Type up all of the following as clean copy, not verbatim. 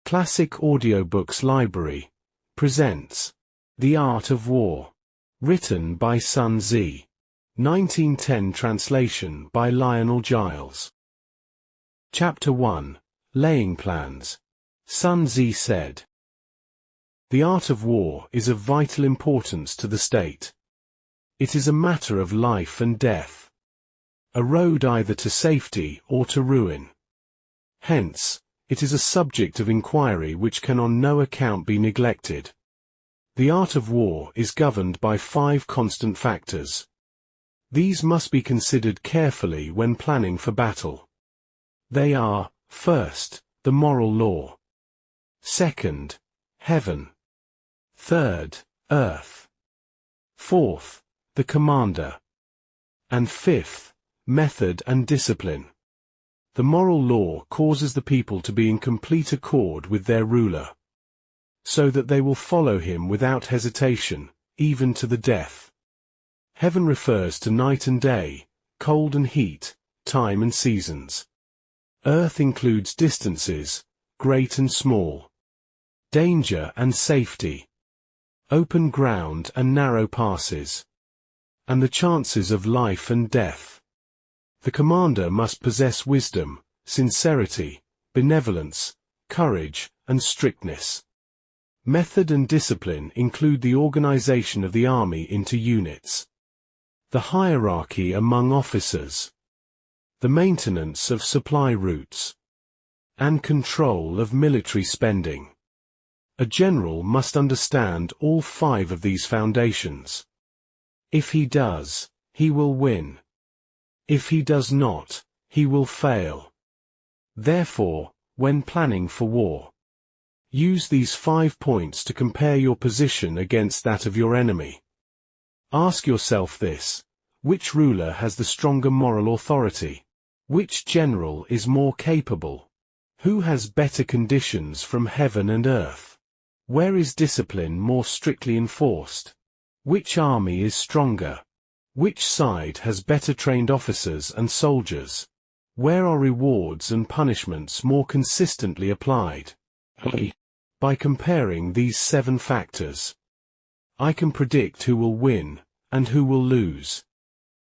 Classic Audiobooks Library presents The Art of War, written by Sun Tzu, 1910 translation by Lionel Giles. Chapter 1, Laying Plans. Sun Tzu said, "The art of war is of vital importance to the state. It is a matter of life and death, a road either to safety or to ruin. Hence, it is a subject of inquiry which can on no account be neglected. The art of war is governed by 5 constant factors. These must be considered carefully when planning for battle. They are, first, the moral law. Second, heaven. Third, earth. Fourth, the commander. And fifth, method and discipline. The moral law causes the people to be in complete accord with their ruler, so that they will follow him without hesitation, even to the death. Heaven refers to night and day, cold and heat, time and seasons. Earth includes distances, great and small, danger and safety, open ground and narrow passes, and the chances of life and death. The commander must possess wisdom, sincerity, benevolence, courage, and strictness. Method and discipline include the organization of the army into units, the hierarchy among officers, the maintenance of supply routes, and control of military spending. A general must understand all 5 of these foundations. If he does, he will win. If he does not, he will fail. Therefore, when planning for war, use these 5 points to compare your position against that of your enemy. Ask yourself this: which ruler has the stronger moral authority? Which general is more capable? Who has better conditions from heaven and earth? Where is discipline more strictly enforced? Which army is stronger? Which side has better trained officers and soldiers? Where are rewards and punishments more consistently applied? By comparing these 7 factors, I can predict who will win and who will lose.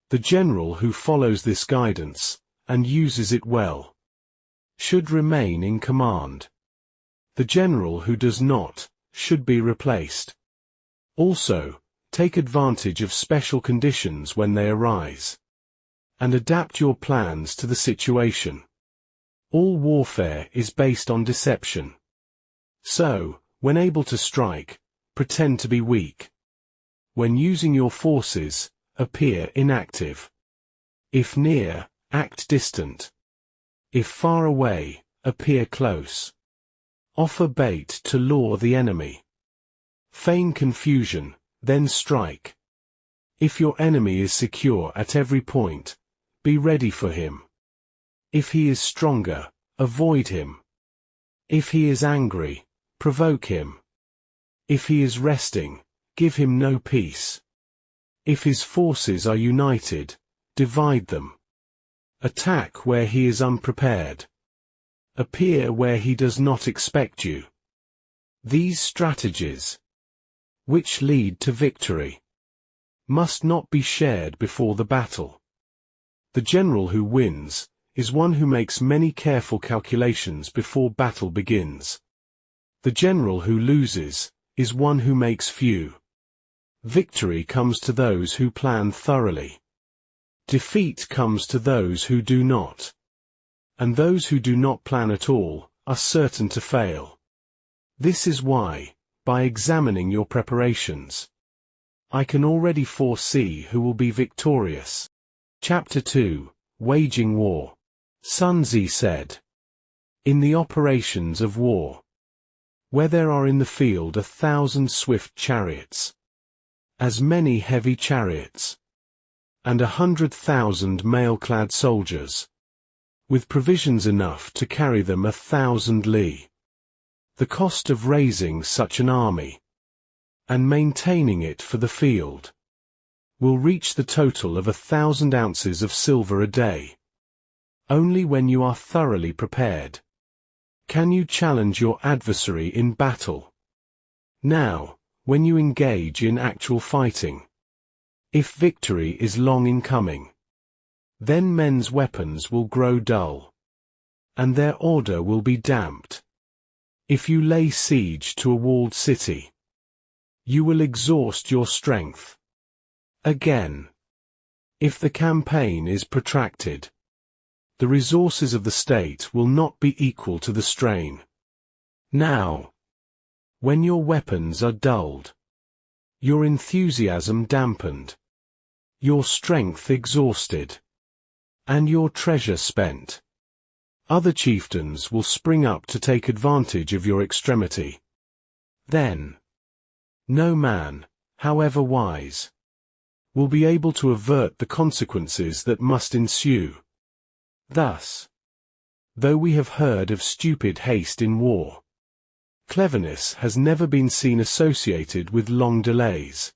The general who follows this guidance, and uses it well, should remain in command. The general who does not, should be replaced. Also, take advantage of special conditions when they arise, and adapt your plans to the situation. All warfare is based on deception. So, when able to strike, pretend to be weak. When using your forces, appear inactive. If near, act distant. If far away, appear close. Offer bait to lure the enemy. Feign confusion, then strike. If your enemy is secure at every point, be ready for him. If he is stronger, avoid him. If he is angry, provoke him. If he is resting, give him no peace. If his forces are united, divide them. Attack where he is unprepared. Appear where he does not expect you. These strategies, which lead to victory, must not be shared before the battle. The general who wins is one who makes many careful calculations before battle begins. The general who loses is one who makes few. Victory comes to those who plan thoroughly. Defeat comes to those who do not. And those who do not plan at all are certain to fail. This is why, by examining your preparations, I can already foresee who will be victorious." Chapter 2, Waging War. Sun Tzu said, "In the operations of war, where there are in the field 1,000 swift chariots, as many heavy chariots, and 100,000 mail-clad soldiers, with provisions enough to carry them 1,000 li. The cost of raising such an army, and maintaining it for the field, will reach the total of 1,000 ounces of silver a day. Only when you are thoroughly prepared Can you challenge your adversary in battle? Now, when you engage in actual fighting. If victory is long in coming, then men's weapons will grow dull, and their order will be damped. If you lay siege to a walled city, you will exhaust your strength. Again, if the campaign is protracted, the resources of the state will not be equal to the strain. Now, when your weapons are dulled, your enthusiasm dampened, your strength exhausted, and your treasure spent, other chieftains will spring up to take advantage of your extremity. Then, no man, however wise, will be able to avert the consequences that must ensue. Thus, though we have heard of stupid haste in war, cleverness has never been seen associated with long delays.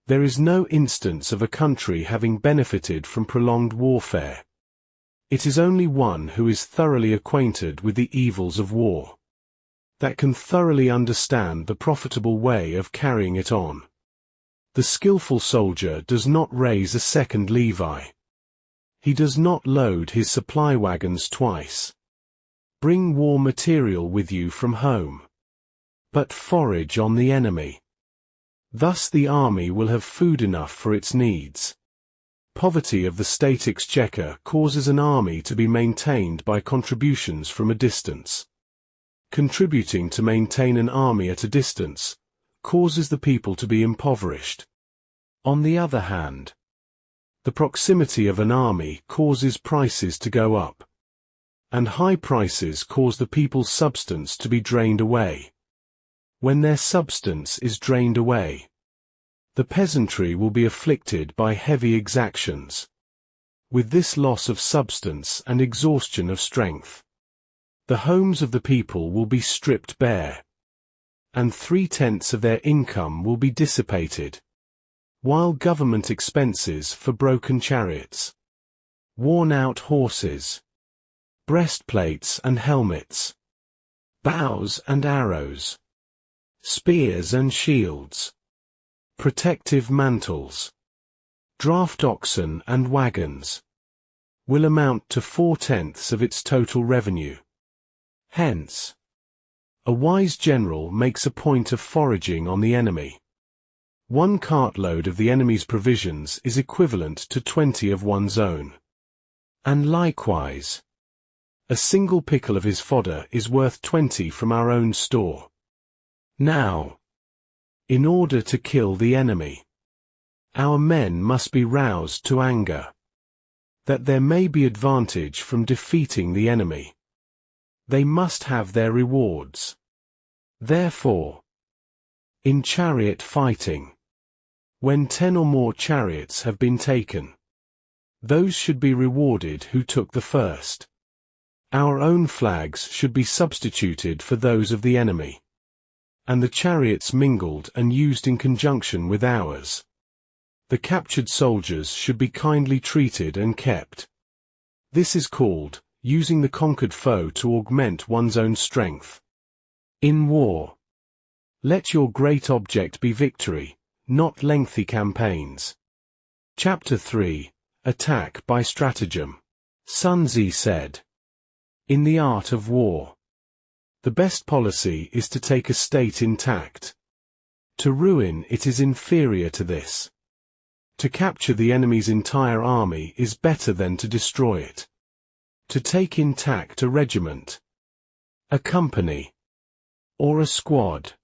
There is no instance of a country having benefited from prolonged warfare. It is only one who is thoroughly acquainted with the evils of war that can thoroughly understand the profitable way of carrying it on. The skillful soldier does not raise a second levy. He does not load his supply wagons twice. Bring war material with you from home, but forage on the enemy. Thus the army will have food enough for its needs. Poverty of the state exchequer causes an army to be maintained by contributions from a distance. Contributing to maintain an army at a distance causes the people to be impoverished. On the other hand, the proximity of an army causes prices to go up, and high prices cause the people's substance to be drained away. When their substance is drained away, the peasantry will be afflicted by heavy exactions. With this loss of substance and exhaustion of strength, the homes of the people will be stripped bare, and 3/10 of their income will be dissipated, while government expenses for broken chariots, worn-out horses, breastplates and helmets, bows and arrows, spears and shields, protective mantles, draft oxen and wagons, will amount to 4/10 of its total revenue. Hence, a wise general makes a point of foraging on the enemy. 1 cartload of the enemy's provisions is equivalent to 20 of one's own. And likewise, a single pickle of his fodder is worth 20 from our own store. Now, in order to kill the enemy, our men must be roused to anger, that there may be advantage from defeating the enemy. They must have their rewards. Therefore, in chariot fighting, when 10 or more chariots have been taken, those should be rewarded who took the first. Our own flags should be substituted for those of the enemy, and the chariots mingled and used in conjunction with ours. The captured soldiers should be kindly treated and kept. This is called using the conquered foe to augment one's own strength. In war, let your great object be victory, not lengthy campaigns. Chapter 3: Attack by Stratagem. Sun Tzu said, "In the art of war, the best policy is to take a state intact. To ruin it is inferior to this. To capture the enemy's entire army is better than to destroy it. To take intact a regiment, a company, or a squad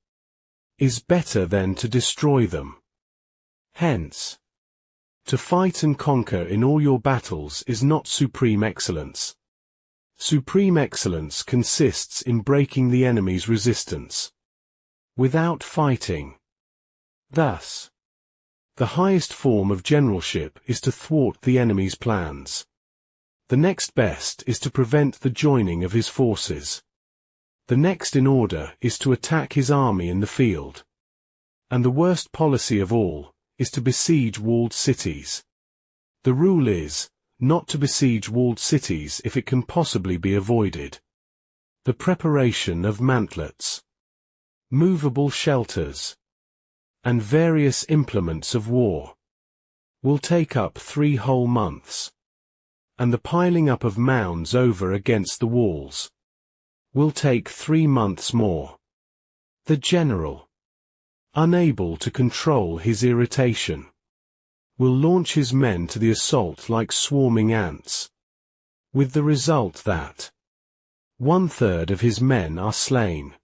is better than to destroy them. Hence, to fight and conquer in all your battles is not supreme excellence. Supreme excellence consists in breaking the enemy's resistance without fighting. Thus, the highest form of generalship is to thwart the enemy's plans. The next best is to prevent the joining of his forces. The next in order is to attack his army in the field. And the worst policy of all is to besiege walled cities. The rule is not to besiege walled cities if it can possibly be avoided. The preparation of mantlets, movable shelters, and various implements of war will take up 3 whole months, and the piling up of mounds over against the walls will take 3 months more. The general, unable to control his irritation, will launch his men to the assault like swarming ants, with the result that 1/3 of his men are slain,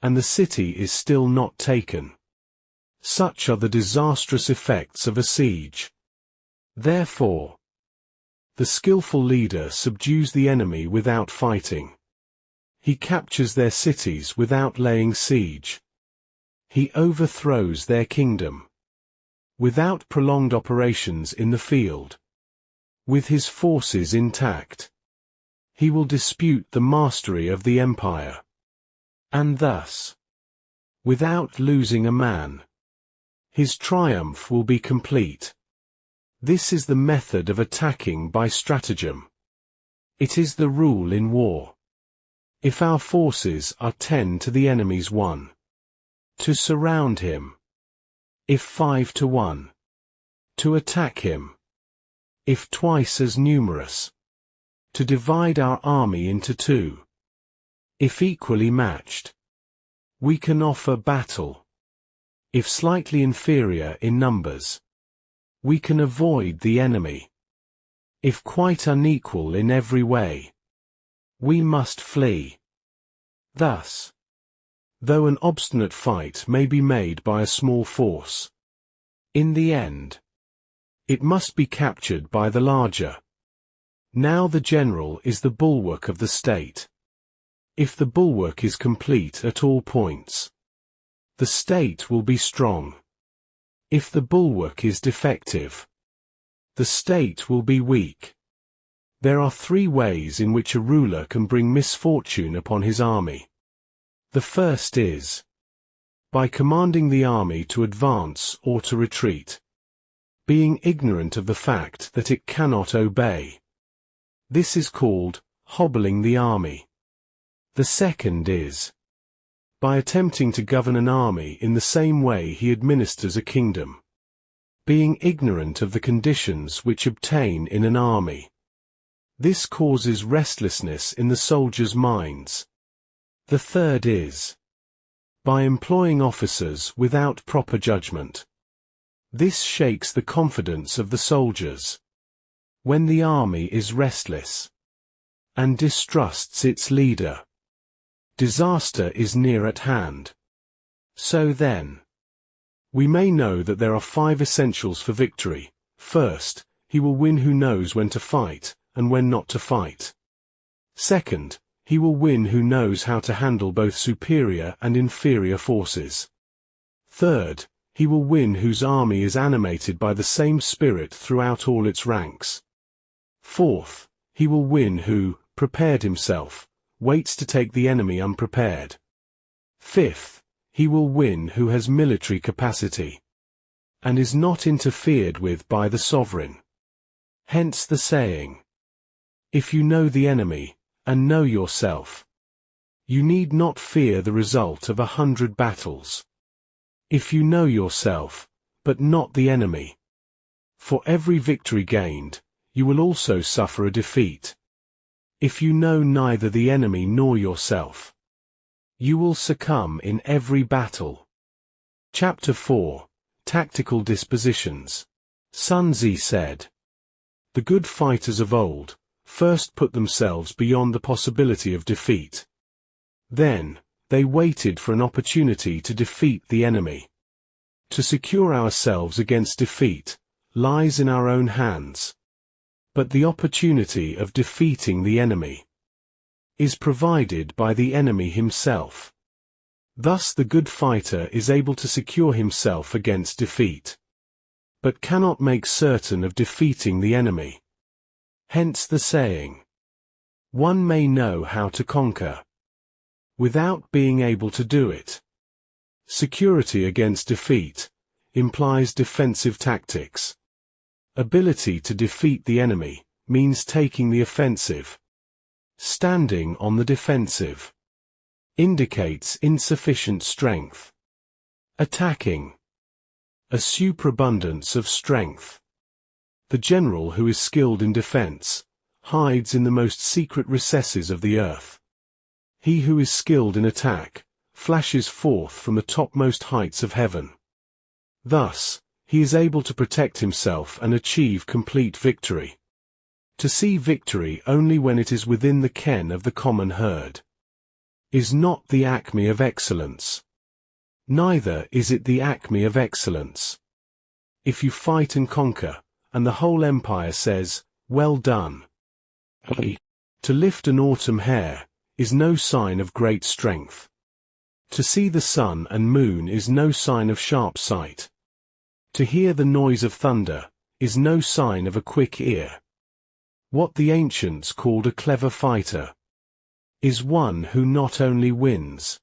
and the city is still not taken. Such are the disastrous effects of a siege. Therefore, the skillful leader subdues the enemy without fighting. He captures their cities without laying siege. He overthrows their kingdom without prolonged operations in the field. With his forces intact, he will dispute the mastery of the empire, and thus, without losing a man, his triumph will be complete. This is the method of attacking by stratagem. It is the rule in war. If our forces are 10 to the enemy's 1, to surround him. If 5 to 1, to attack him. If twice as numerous, to divide our army into 2. If equally matched, we can offer battle. If slightly inferior in numbers, we can avoid the enemy. If quite unequal in every way, we must flee. Thus, though an obstinate fight may be made by a small force, in the end, it must be captured by the larger. Now the general is the bulwark of the state. If the bulwark is complete at all points, the state will be strong. If the bulwark is defective, the state will be weak. There are 3 ways in which a ruler can bring misfortune upon his army. The first is by commanding the army to advance or to retreat, being ignorant of the fact that it cannot obey. This is called hobbling the army. The second is by attempting to govern an army in the same way he administers a kingdom, being ignorant of the conditions which obtain in an army. This causes restlessness in the soldiers' minds. The third is by employing officers without proper judgment. This shakes the confidence of the soldiers. When the army is restless and distrusts its leader, disaster is near at hand. So then, we may know that there are 5 essentials for victory. First, he will win who knows when to fight and when not to fight. Second, he will win who knows how to handle both superior and inferior forces. Third, he will win whose army is animated by the same spirit throughout all its ranks. Fourth, he will win who, prepared himself, waits to take the enemy unprepared. Fifth, he will win who has military capacity, and is not interfered with by the sovereign. Hence the saying, if you know the enemy, and know yourself, you need not fear the result of 100 battles. If you know yourself, but not the enemy, for every victory gained, you will also suffer a defeat. If you know neither the enemy nor yourself, you will succumb in every battle. Chapter 4, Tactical Dispositions. Sun Tzu said, the good fighters of old first put themselves beyond the possibility of defeat. Then, they waited for an opportunity to defeat the enemy. To secure ourselves against defeat lies in our own hands. But the opportunity of defeating the enemy is provided by the enemy himself. Thus the good fighter is able to secure himself against defeat, but cannot make certain of defeating the enemy. Hence the saying, one may know how to conquer, without being able to do it. Security against defeat implies defensive tactics. Ability to defeat the enemy means taking the offensive. Standing on the defensive. Indicates insufficient strength. Attacking. A superabundance of strength. The general who is skilled in defense hides in the most secret recesses of the earth. He who is skilled in attack flashes forth from the topmost heights of heaven. Thus, he is able to protect himself and achieve complete victory. To see victory only when it is within the ken of the common herd is not the acme of excellence. Neither is it the acme of excellence. If you fight and conquer, and the whole empire says, "Well done." To lift an autumn hair is no sign of great strength. To see the sun and moon is no sign of sharp sight. To hear the noise of thunder is no sign of a quick ear. What the ancients called a clever fighter is one who not only wins,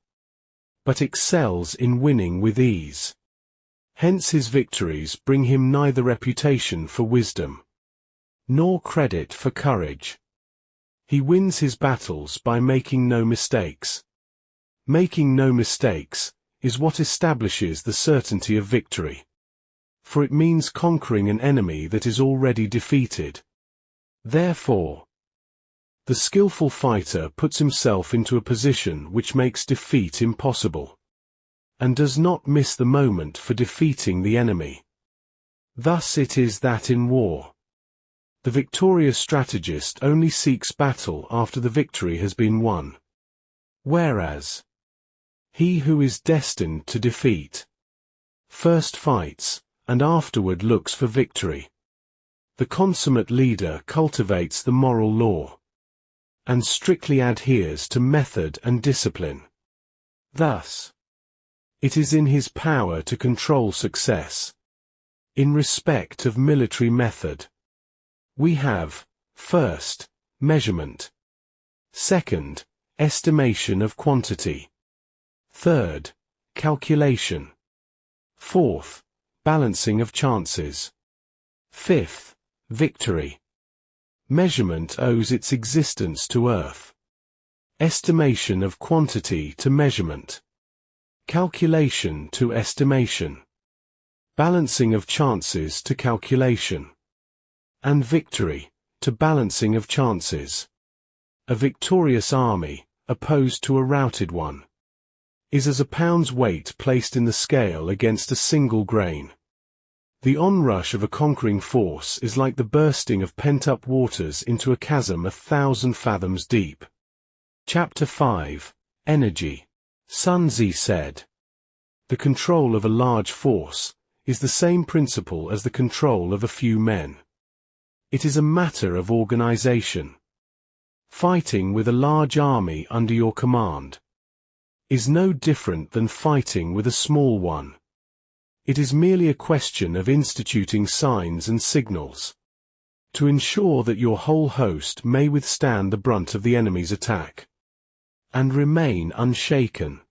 but excels in winning with ease. Hence his victories bring him neither reputation for wisdom, nor credit for courage. He wins his battles by making no mistakes. Making no mistakes is what establishes the certainty of victory, for it means conquering an enemy that is already defeated. Therefore, the skillful fighter puts himself into a position which makes defeat impossible, and does not miss the moment for defeating the enemy. Thus it is that in war, the victorious strategist only seeks battle after the victory has been won, whereas he who is destined to defeat first fights, and afterward looks for victory. The consummate leader cultivates the moral law, and strictly adheres to method and discipline. Thus, it is in his power to control success. In respect of military method, we have, first, measurement. Second, estimation of quantity. Third, calculation. Fourth, balancing of chances. Fifth, victory. Measurement owes its existence to earth. Estimation of quantity to measurement. Calculation to estimation. Balancing of chances to calculation. And victory to balancing of chances. A victorious army, opposed to a routed one, is as a pound's weight placed in the scale against a single grain. The onrush of a conquering force is like the bursting of pent-up waters into a chasm 1,000 fathoms deep. Chapter 5, Energy. Sun Tzu said, "The control of a large force is the same principle as the control of a few men. It is a matter of organization. Fighting with a large army under your command is no different than fighting with a small one. It is merely a question of instituting signs and signals to ensure that your whole host may withstand the brunt of the enemy's attack and remain unshaken.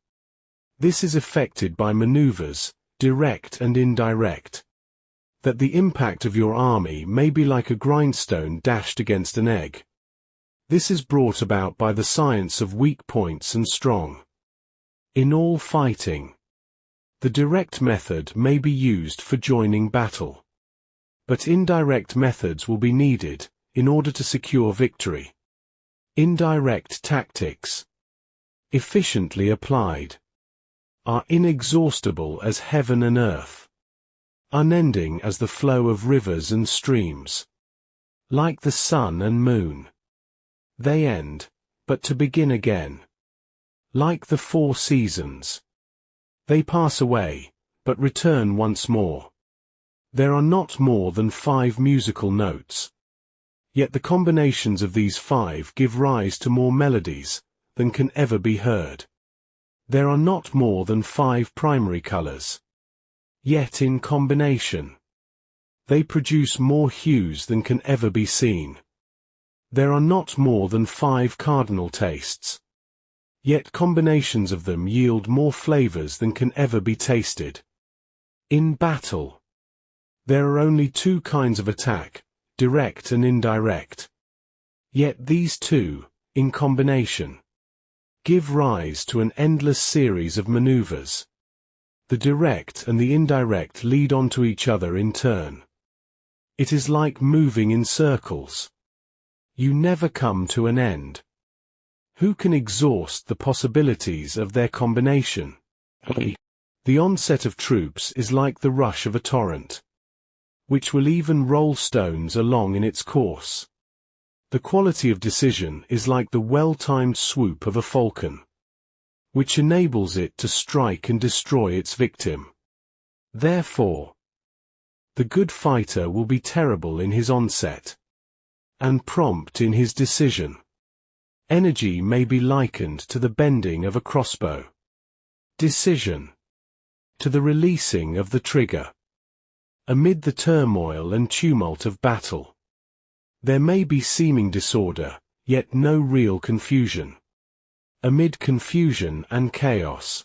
This is effected by maneuvers, direct and indirect, that the impact of your army may be like a grindstone dashed against an egg. This is brought about by the science of weak points and strong. In all fighting, the direct method may be used for joining battle, but indirect methods will be needed in order to secure victory. Indirect tactics, efficiently applied, are inexhaustible as heaven and earth, unending as the flow of rivers and streams. Like the sun and moon, they end, but to begin again. Like the 4 seasons, they pass away, but return once more. There are not more than 5 musical notes, yet the combinations of these 5 give rise to more melodies than can ever be heard. There are not more than 5 primary colors, yet in combination, they produce more hues than can ever be seen. There are not more than 5 cardinal tastes, yet combinations of them yield more flavors than can ever be tasted. In battle, there are only 2 kinds of attack, direct and indirect. Yet these 2, in combination, give rise to an endless series of maneuvers. The direct and the indirect lead onto each other in turn. It is like moving in circles. You never come to an end. Who can exhaust the possibilities of their combination? The onset of troops is like the rush of a torrent, which will even roll stones along in its course. The quality of decision is like the well-timed swoop of a falcon, which enables it to strike and destroy its victim. Therefore, the good fighter will be terrible in his onset, and prompt in his decision. Energy may be likened to the bending of a crossbow. Decision to the releasing of the trigger. Amid the turmoil and tumult of battle, there may be seeming disorder, yet no real confusion. Amid confusion and chaos,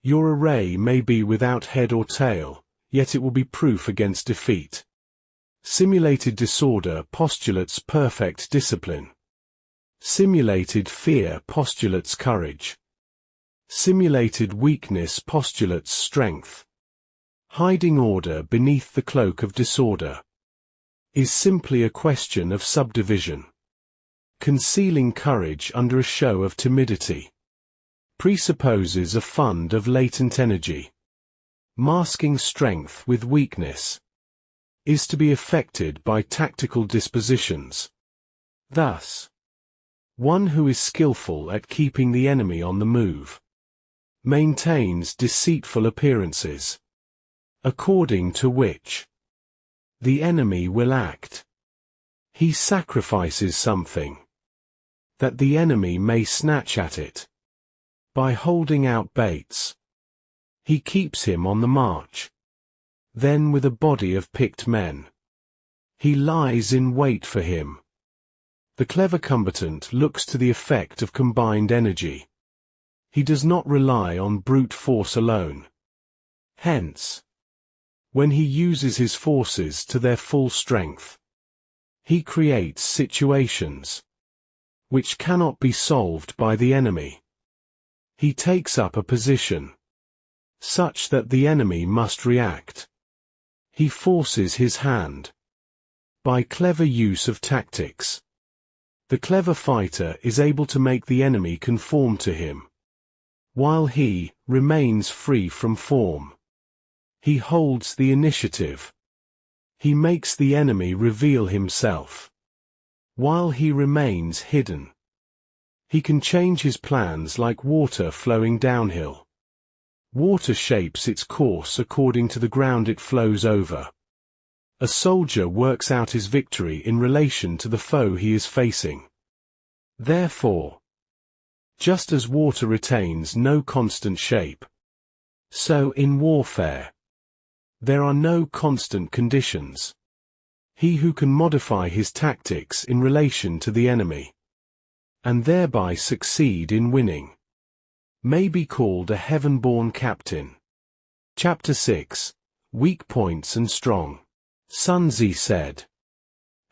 your array may be without head or tail, yet it will be proof against defeat. Simulated disorder postulates perfect discipline. Simulated fear postulates courage. Simulated weakness postulates strength. Hiding order beneath the cloak of disorder is simply a question of subdivision. Concealing courage under a show of timidity presupposes a fund of latent energy. Masking strength with weakness is to be effected by tactical dispositions. Thus, one who is skillful at keeping the enemy on the move maintains deceitful appearances, according to which the enemy will act. He sacrifices something, that the enemy may snatch at it. By holding out baits, he keeps him on the march. Then with a body of picked men, he lies in wait for him. The clever combatant looks to the effect of combined energy. He does not rely on brute force alone. Hence, when he uses his forces to their full strength, he creates situations which cannot be solved by the enemy. He takes up a position such that the enemy must react. He forces his hand. By clever use of tactics, the clever fighter is able to make the enemy conform to him, while he remains free from form. He holds the initiative. He makes the enemy reveal himself, while he remains hidden. He can change his plans like water flowing downhill. Water shapes its course according to the ground it flows over. A soldier works out his victory in relation to the foe he is facing. Therefore, just as water retains no constant shape, so in warfare, there are no constant conditions. He who can modify his tactics in relation to the enemy, and thereby succeed in winning, may be called a heaven-born captain. Chapter 6. Weak Points and Strong. Sun Tzu said,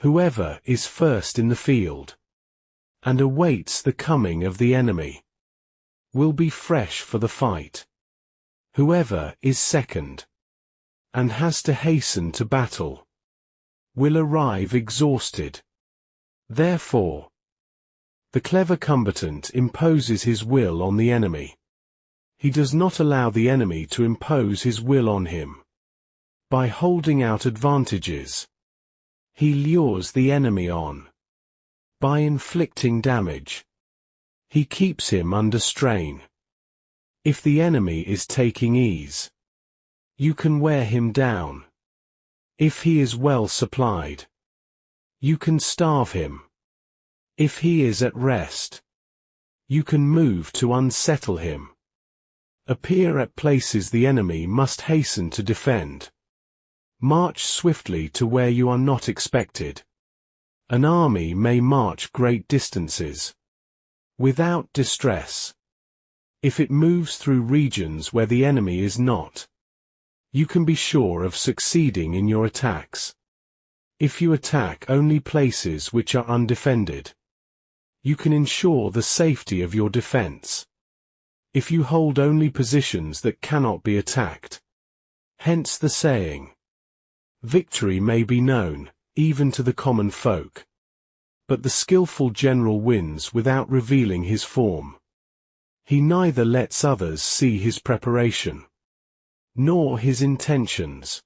"Whoever is first in the field, and awaits the coming of the enemy, will be fresh for the fight. Whoever is second, and has to hasten to battle, will arrive exhausted." Therefore, the clever combatant imposes his will on the enemy. He does not allow the enemy to impose his will on him. By holding out advantages, he lures the enemy on. By inflicting damage, he keeps him under strain. If the enemy is taking ease, you can wear him down. If he is well supplied, you can starve him. If he is at rest, you can move to unsettle him. Appear at places the enemy must hasten to defend. March swiftly to where you are not expected. An army may march great distances without distress. If it moves through regions where the enemy is not, you can be sure of succeeding in your attacks. If you attack only places which are undefended, you can ensure the safety of your defense. If you hold only positions that cannot be attacked. Hence the saying, victory may be known, even to the common folk. But the skillful general wins without revealing his form. He neither lets others see his preparation, nor his intentions.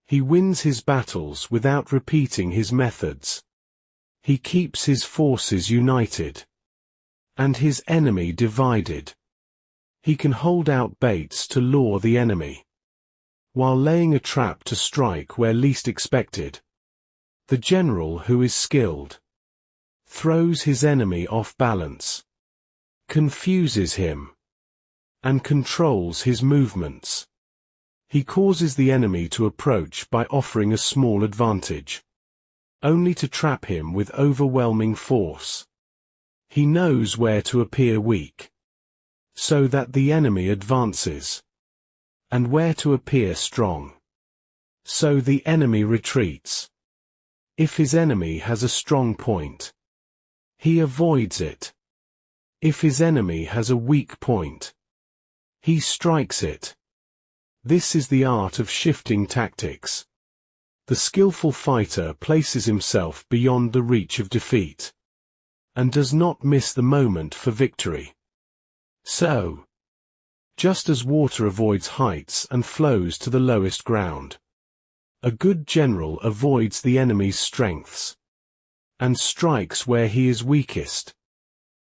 He wins his battles without repeating his methods. He keeps his forces united, and his enemy divided. He can hold out baits to lure the enemy, while laying a trap to strike where least expected. The general who is skilled throws his enemy off balance, confuses him, and controls his movements. He causes the enemy to approach by offering a small advantage, only to trap him with overwhelming force. He knows where to appear weak, so that the enemy advances, and where to appear strong, so the enemy retreats. If his enemy has a strong point, he avoids it. If his enemy has a weak point, he strikes it. This is the art of shifting tactics. The skillful fighter places himself beyond the reach of defeat, and does not miss the moment for victory. So, just as water avoids heights and flows to the lowest ground, a good general avoids the enemy's strengths, and strikes where he is weakest.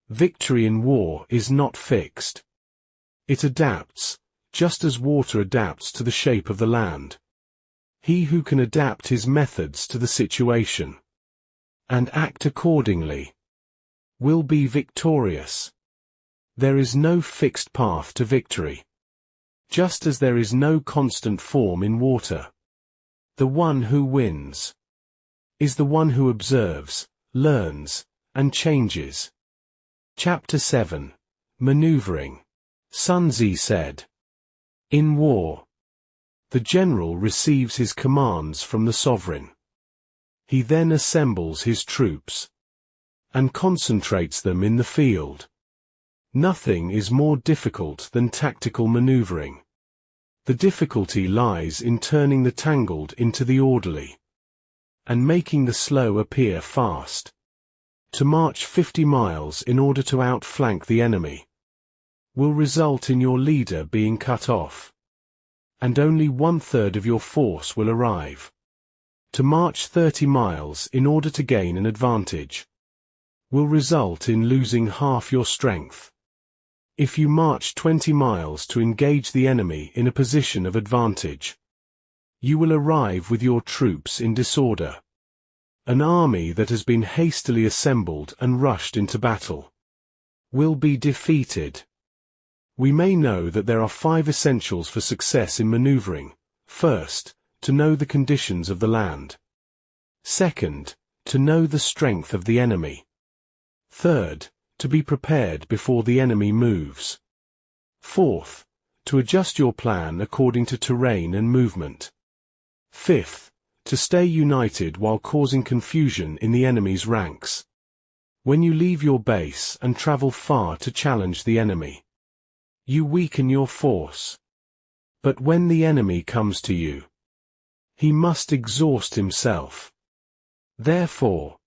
Victory in war is not fixed. It adapts, just as water adapts to the shape of the land. He who can adapt his methods to the situation, and act accordingly, will be victorious. There is no fixed path to victory, just as there is no constant form in water. The one who wins is the one who observes, learns, and changes. Chapter 7. Maneuvering. Sun Tzu said, in war, the general receives his commands from the sovereign. He then assembles his troops, and concentrates them in the field. Nothing is more difficult than tactical maneuvering. The difficulty lies in turning the tangled into the orderly, and making the slow appear fast. To march 50 miles in order to outflank the enemy will result in your leader being cut off, and only 1/3 of your force will arrive. To march 30 miles in order to gain an advantage will result in losing half your strength. If you march 20 miles to engage the enemy in a position of advantage, you will arrive with your troops in disorder. An army that has been hastily assembled and rushed into battle will be defeated. We may know that there are 5 essentials for success in maneuvering. First, to know the conditions of the land. Second, to know the strength of the enemy. Third, to be prepared before the enemy moves. Fourth, to adjust your plan according to terrain and movement. Fifth, to stay united while causing confusion in the enemy's ranks. When you leave your base and travel far to challenge the enemy, you weaken your force. But when the enemy comes to you, he must exhaust himself. Therefore,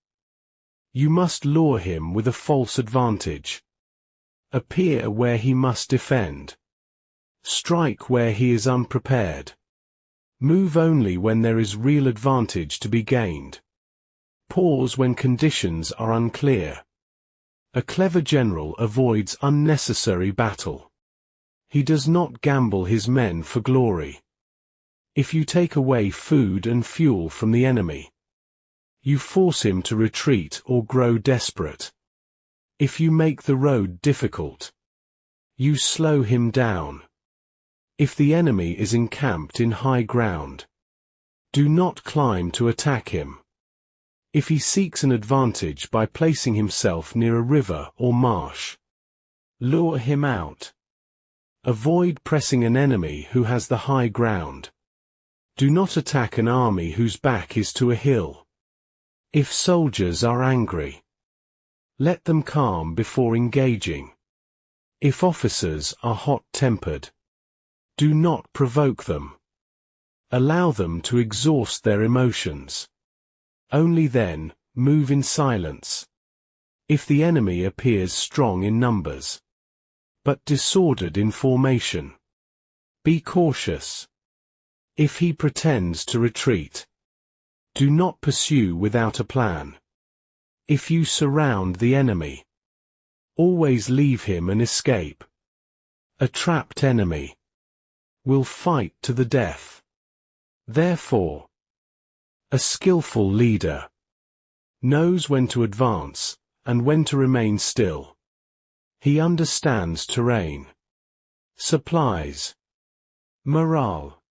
you must lure him with a false advantage. Appear where he must defend. Strike where he is unprepared. Move only when there is real advantage to be gained. Pause when conditions are unclear. A clever general avoids unnecessary battle. He does not gamble his men for glory. If you take away food and fuel from the enemy, you force him to retreat or grow desperate. If you make the road difficult, you slow him down. If the enemy is encamped in high ground, do not climb to attack him. If he seeks an advantage by placing himself near a river or marsh, lure him out. Avoid pressing an enemy who has the high ground. Do not attack an army whose back is to a hill. If soldiers are angry, Let them calm before engaging. If officers are hot-tempered, do not provoke them. Allow them to exhaust their emotions. Only then, move in silence. If the enemy appears strong in numbers, but disordered in formation, be cautious. If he pretends to retreat, do not pursue without a plan. If you surround the enemy, always leave him and escape. A trapped enemy will fight to the death. Therefore, a skillful leader knows when to advance and when to remain still. He understands terrain, supplies, morale,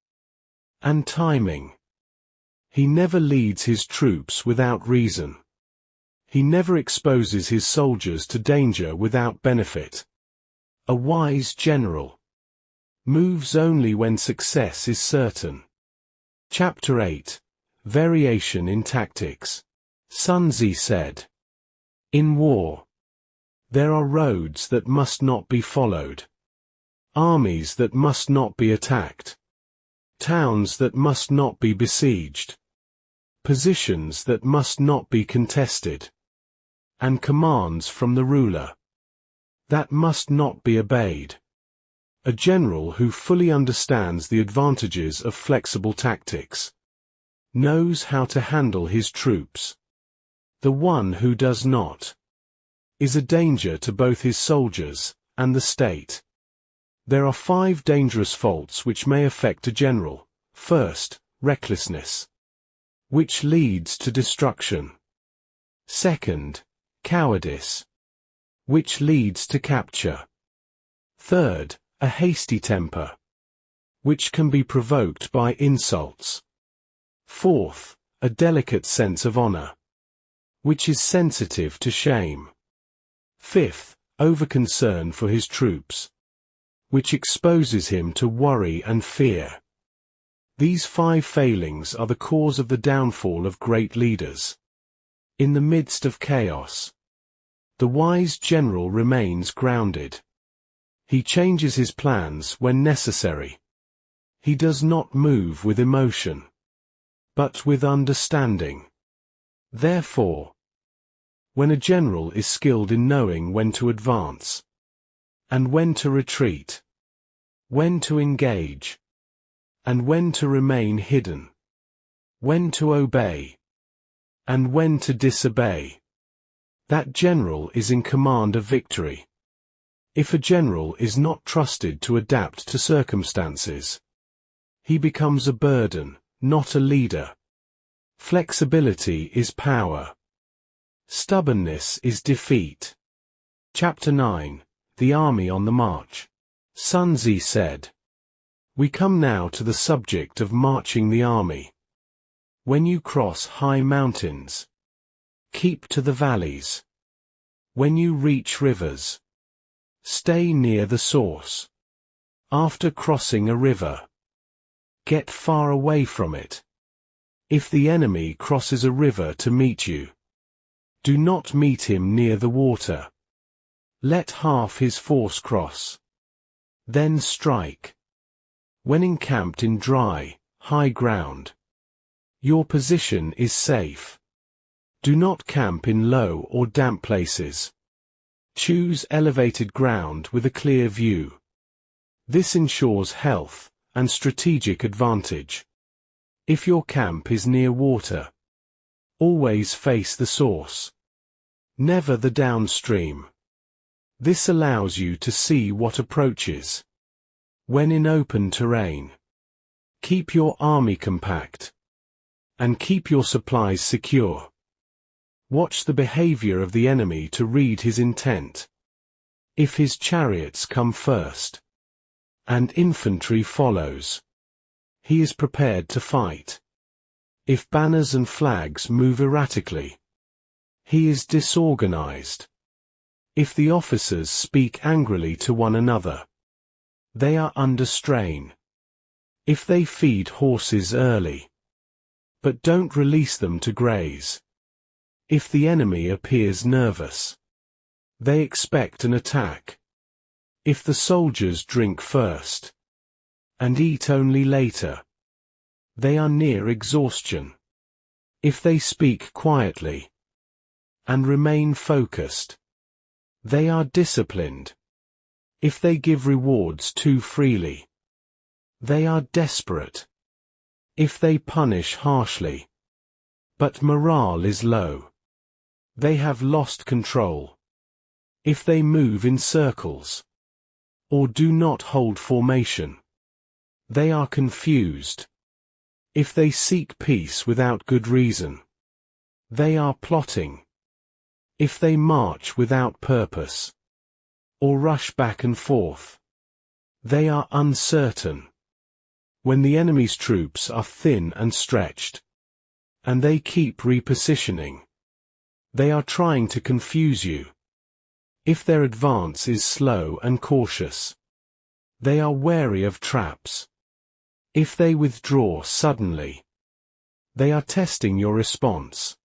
and timing. He never leads his troops without reason. He never exposes his soldiers to danger without benefit. A wise general moves only when success is certain. Chapter 8. Variation in Tactics. Sun Tzu said, "In war, there are roads that must not be followed, armies that must not be attacked, towns that must not be besieged, positions that must not be contested, and commands from the ruler that must not be obeyed." A general who fully understands the advantages of flexible tactics knows how to handle his troops. The one who does not is a danger to both his soldiers and the state. There are 5 dangerous faults which may affect a general. First, recklessness, which leads to destruction. Second, cowardice, which leads to capture. Third, a hasty temper, which can be provoked by insults. Fourth, a delicate sense of honor, which is sensitive to shame. Fifth, overconcern for his troops, which exposes him to worry and fear. These 5 failings are the cause of the downfall of great leaders. In the midst of chaos, the wise general remains grounded. He changes his plans when necessary. He does not move with emotion, but with understanding. Therefore, when a general is skilled in knowing when to advance, and when to retreat, when to engage, and when to remain hidden, when to obey, and when to disobey, that general is in command of victory. If a general is not trusted to adapt to circumstances, he becomes a burden, not a leader. Flexibility is power. Stubbornness is defeat. Chapter 9. The Army on the March. Sun Tzu said, "We come now to the subject of marching the army. When you cross high mountains, keep to the valleys. When you reach rivers, stay near the source. After crossing a river, get far away from it. If the enemy crosses a river to meet you, do not meet him near the water. Let half his force cross. Then strike. When encamped in dry, high ground, your position is safe. Do not camp in low or damp places. Choose elevated ground with a clear view. This ensures health and strategic advantage. If your camp is near water, always face the source, never the downstream. This allows you to see what approaches. When in open terrain, keep your army compact, and keep your supplies secure. Watch the behavior of the enemy to read his intent. If his chariots come first, and infantry follows, he is prepared to fight. If banners and flags move erratically, he is disorganized. If the officers speak angrily to one another, they are under strain. If they feed horses early, but don't release them to graze. If the enemy appears nervous, They expect an attack. If the soldiers drink first and eat only later, they are near exhaustion. If they speak quietly and remain focused, they are disciplined. If they give rewards too freely, they are desperate. If they punish harshly, but morale is low, they have lost control. If they move in circles, or do not hold formation, they are confused. If they seek peace without good reason, they are plotting. If they march without purpose, or rush back and forth, they are uncertain. When the enemy's troops are thin and stretched, and they keep repositioning, they are trying to confuse you. If their advance is slow and cautious, they are wary of traps. If they withdraw suddenly, they are testing your response.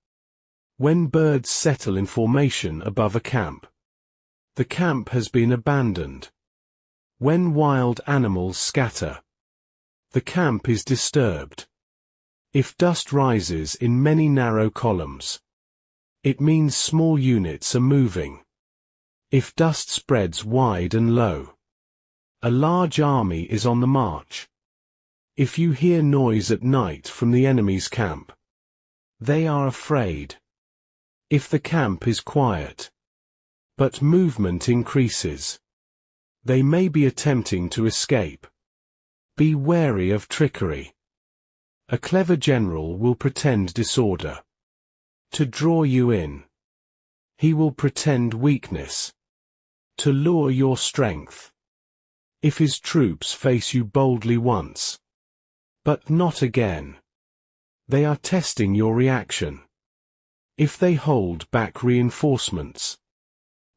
When birds settle in formation above a camp, the camp has been abandoned. When wild animals scatter, the camp is disturbed. If dust rises in many narrow columns, it means small units are moving. If dust spreads wide and low, a large army is on the march. If you hear noise at night from the enemy's camp, they are afraid. If the camp is quiet, but movement increases, they may be attempting to escape. Be wary of trickery. A clever general will pretend disorder to draw you in. He will pretend weakness to lure your strength. If his troops face you boldly once, but not again, they are testing your reaction. If they hold back reinforcements,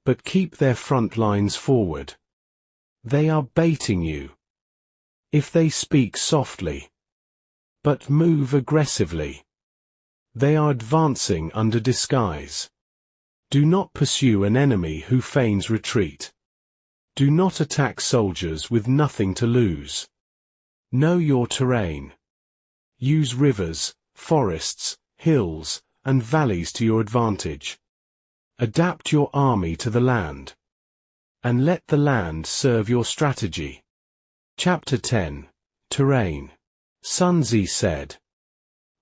but keep their front lines forward, they are baiting you. If they speak softly, but move aggressively, they are advancing under disguise. Do not pursue an enemy who feigns retreat. Do not attack soldiers with nothing to lose. Know your terrain. Use rivers, forests, hills, and valleys to your advantage. Adapt your army to the land, and let the land serve your strategy. Chapter 10. Terrain. Sun Tzu said,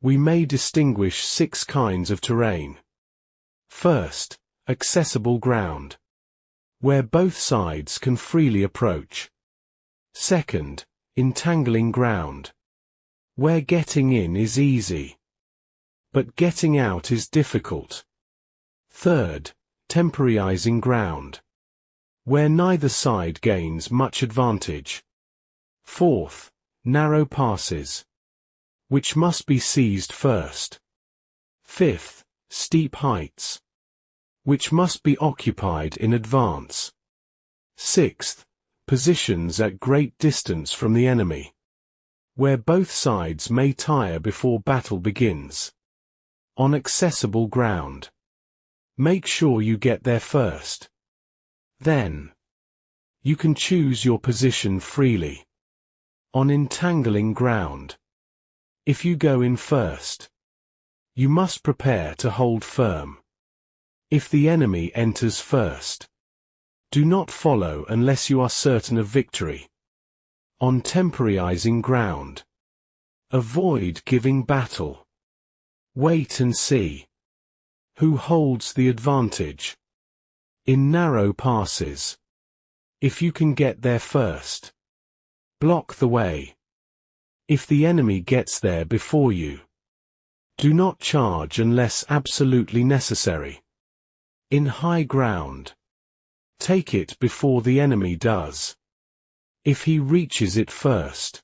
"We may distinguish 6 kinds of terrain. First, accessible ground, where both sides can freely approach. Second, entangling ground, where getting in is easy, but getting out is difficult. Third, temporizing ground, where neither side gains much advantage. Fourth, narrow passes, which must be seized first. Fifth, steep heights, which must be occupied in advance. Sixth, positions at great distance from the enemy, where both sides may tire before battle begins. On accessible ground, make sure you get there first. Then, you can choose your position freely. On entangling ground, if you go in first, you must prepare to hold firm. If the enemy enters first, do not follow unless you are certain of victory. On temporizing ground, avoid giving battle. Wait and see who holds the advantage. In narrow passes, if you can get there first, block the way. If the enemy gets there before you, do not charge unless absolutely necessary. In high ground, take it before the enemy does. If he reaches it first,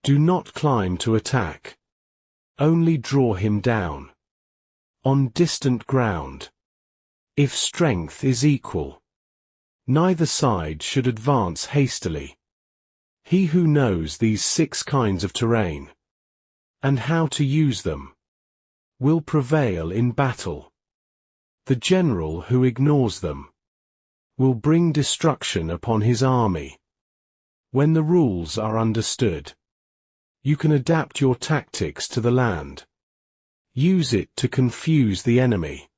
do not climb to attack. Only draw him down. On distant ground, if strength is equal, neither side should advance hastily. He who knows these 6 kinds of terrain, and how to use them, will prevail in battle. The general who ignores them will bring destruction upon his army. When the rules are understood, you can adapt your tactics to the land. Use it to confuse the enemy,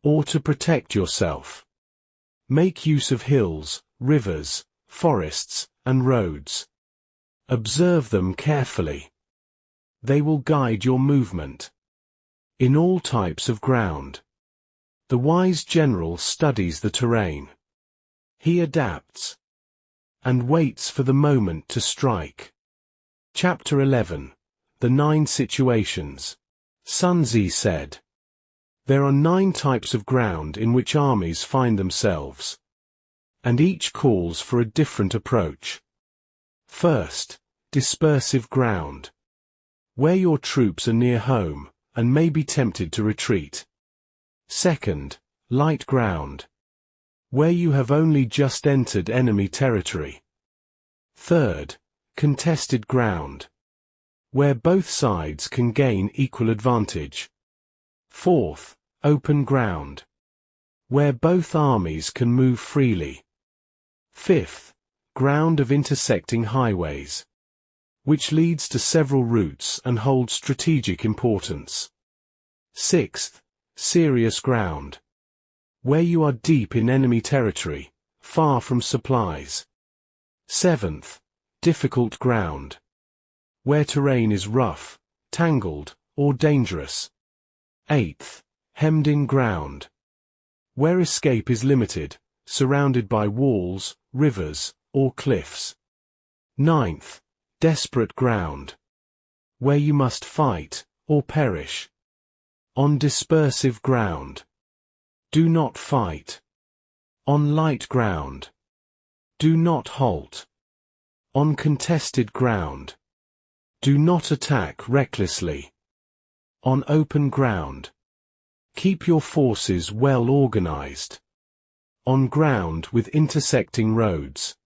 or to protect yourself. Make use of hills, rivers, forests, and roads. Observe them carefully. They will guide your movement. In all types of ground, the wise general studies the terrain. He adapts and waits for the moment to strike. Chapter 11. The 9 Situations. Sun Tzu said, "There are 9 types of ground in which armies find themselves, and each calls for a different approach. First, dispersive ground, where your troops are near home and may be tempted to retreat. Second, light ground, where you have only just entered enemy territory. Third, contested ground, where both sides can gain equal advantage. Fourth, open ground, where both armies can move freely. Fifth, ground of intersecting highways, which leads to several routes and holds strategic importance. Sixth, serious ground, where you are deep in enemy territory, far from supplies. Seventh, difficult ground, where terrain is rough, tangled, or dangerous. Eighth, hemmed-in ground, where escape is limited, surrounded by walls, rivers, or cliffs. Ninth, desperate ground, where you must fight, or perish. On dispersive ground, do not fight. On light ground, do not halt. On contested ground, do not attack recklessly. On open ground, keep your forces well organized. On ground with intersecting roads,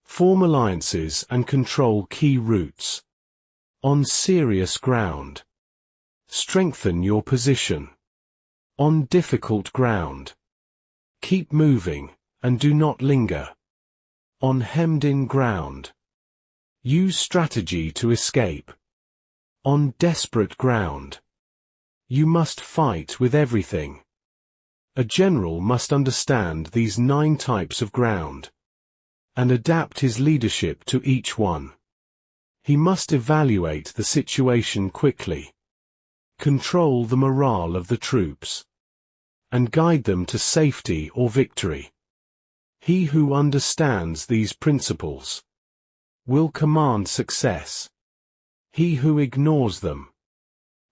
form alliances and control key routes. On serious ground, strengthen your position. On difficult ground, keep moving and do not linger. On hemmed-in ground, use strategy to escape. On desperate ground, you must fight with everything. A general must understand these 9 types of ground and adapt his leadership to each one. He must evaluate the situation quickly, control the morale of the troops, and guide them to safety or victory. He who understands these principles will command success. He who ignores them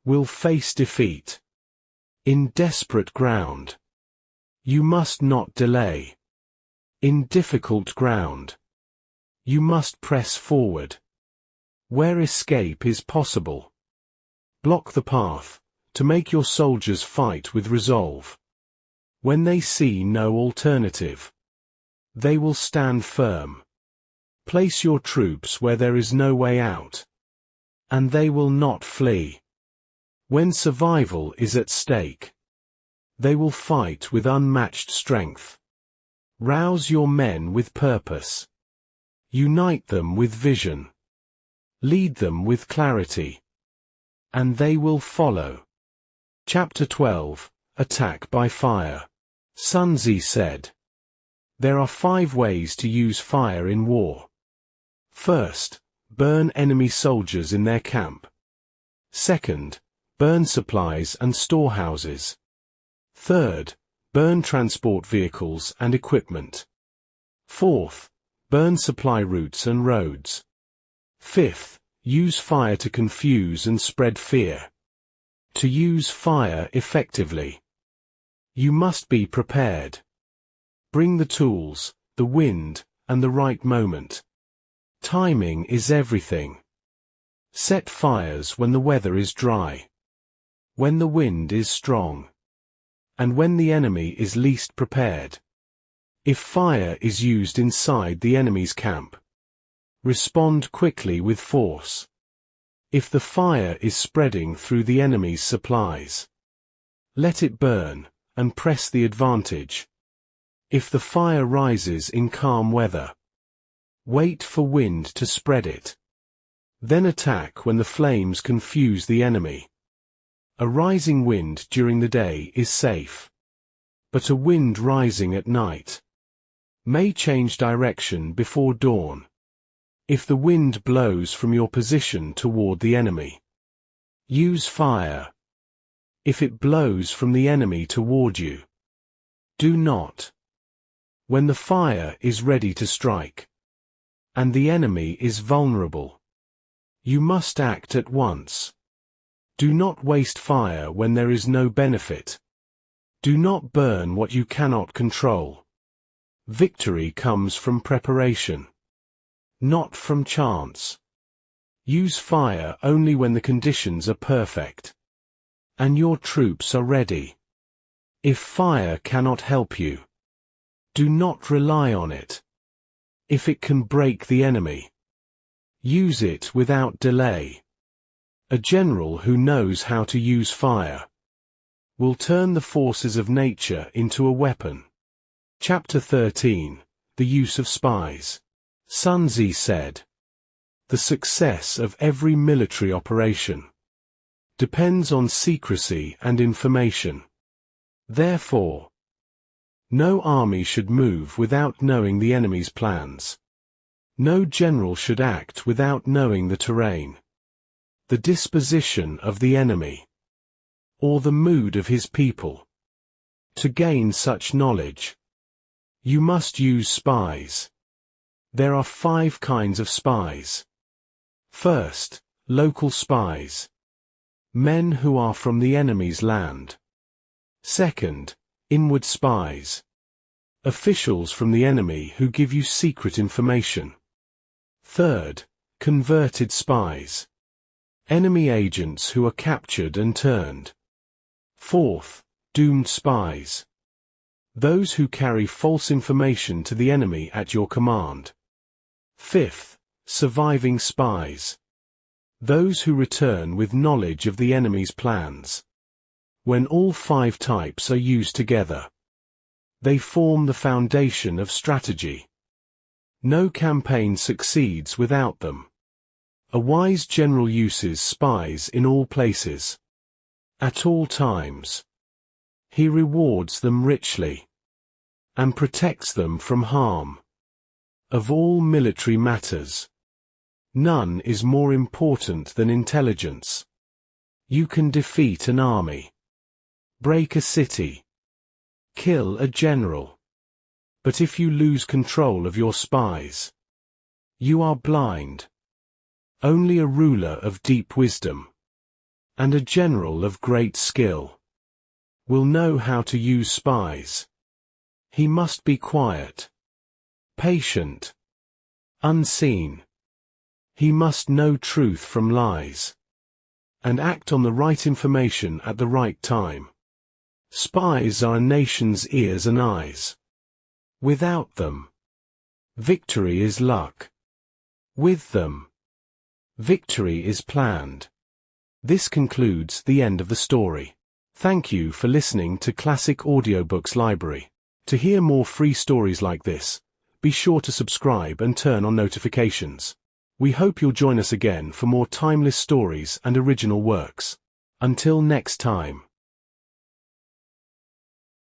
will face defeat. In desperate ground, you must not delay. In difficult ground, you must press forward. Where escape is possible, block the path, to make your soldiers fight with resolve. When they see no alternative, they will stand firm. Place your troops where there is no way out, and they will not flee. When survival is at stake, they will fight with unmatched strength. Rouse your men with purpose. Unite them with vision. Lead them with clarity, and they will follow. Chapter 12. Attack by Fire. Sun Tzu said, "There are 5 ways to use fire in war. First, burn enemy soldiers in their camp. Second, burn supplies and storehouses. Third, burn transport vehicles and equipment. Fourth, burn supply routes and roads. Fifth, use fire to confuse and spread fear. To use fire effectively, you must be prepared. Bring the tools, the wind, and the right moment. Timing is everything. Set fires when the weather is dry, when the wind is strong, and when the enemy is least prepared. If fire is used inside the enemy's camp, respond quickly with force. If the fire is spreading through the enemy's supplies, let it burn, and press the advantage. If the fire rises in calm weather, wait for wind to spread it. Then attack when the flames confuse the enemy. A rising wind during the day is safe, but a wind rising at night may change direction before dawn. If the wind blows from your position toward the enemy, use fire. If it blows from the enemy toward you, do not. When the fire is ready to strike, and the enemy is vulnerable, you must act at once. Do not waste fire when there is no benefit. Do not burn what you cannot control. Victory comes from preparation, not from chance. Use fire only when the conditions are perfect, and your troops are ready. If fire cannot help you, do not rely on it. If it can break the enemy, use it without delay. A general who knows how to use fire will turn the forces of nature into a weapon. Chapter 13. The Use of Spies. Sun Tzu said, "The success of every military operation depends on secrecy and information. Therefore, no army should move without knowing the enemy's plans. No general should act without knowing the terrain, the disposition of the enemy, or the mood of his people. To gain such knowledge, you must use spies. There are 5 kinds of spies. First, local spies, men who are from the enemy's land. Second, inward spies, officials from the enemy who give you secret information. Third, converted spies, enemy agents who are captured and turned. Fourth, doomed spies, those who carry false information to the enemy at your command. Fifth, surviving spies, those who return with knowledge of the enemy's plans. When all 5 types are used together, they form the foundation of strategy. No campaign succeeds without them. A wise general uses spies in all places, at all times. He rewards them richly, and protects them from harm. Of all military matters, none is more important than intelligence. You can defeat an army, break a city, kill a general. But if you lose control of your spies, you are blind. Only a ruler of deep wisdom, and a general of great skill, will know how to use spies. He must be quiet, patient, unseen. He must know truth from lies, and act on the right information at the right time. Spies are a nation's ears and eyes. Without them, victory is luck. With them, victory is planned. This concludes the end of the story. Thank you for listening to Classic Audiobooks Library. To hear more free stories like this, be sure to subscribe and turn on notifications. We hope you'll join us again for more timeless stories and original works. Until next time.